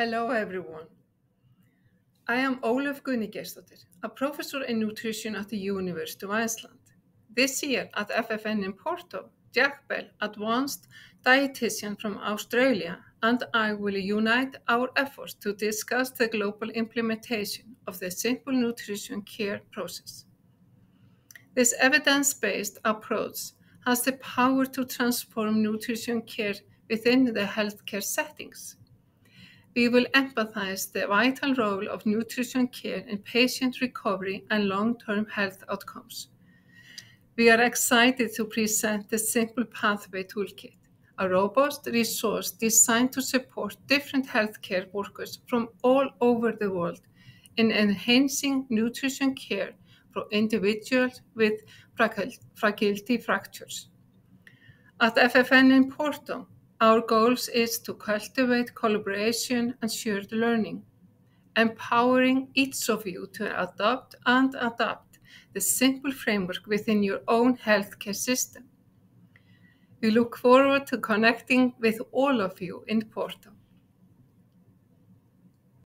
Hello everyone. I am Ólöf Guðný Geirsdóttir, a professor in nutrition at the University of Iceland. This year at FFN in Porto, Jack Bell, advanced dietitian from Australia, and I will unite our efforts to discuss the global implementation of the simple nutrition care process. This evidence-based approach has the power to transform nutrition care within the healthcare settings. We will empathize the vital role of nutrition care in patient recovery and long-term health outcomes. We are excited to present the Simple Pathway Toolkit, a robust resource designed to support different healthcare workers from all over the world in enhancing nutrition care for individuals with fragility fractures. At FFN in Porto, our goal is to cultivate collaboration and shared learning, empowering each of you to adopt and adapt the simple framework within your own healthcare system. We look forward to connecting with all of you in Porto.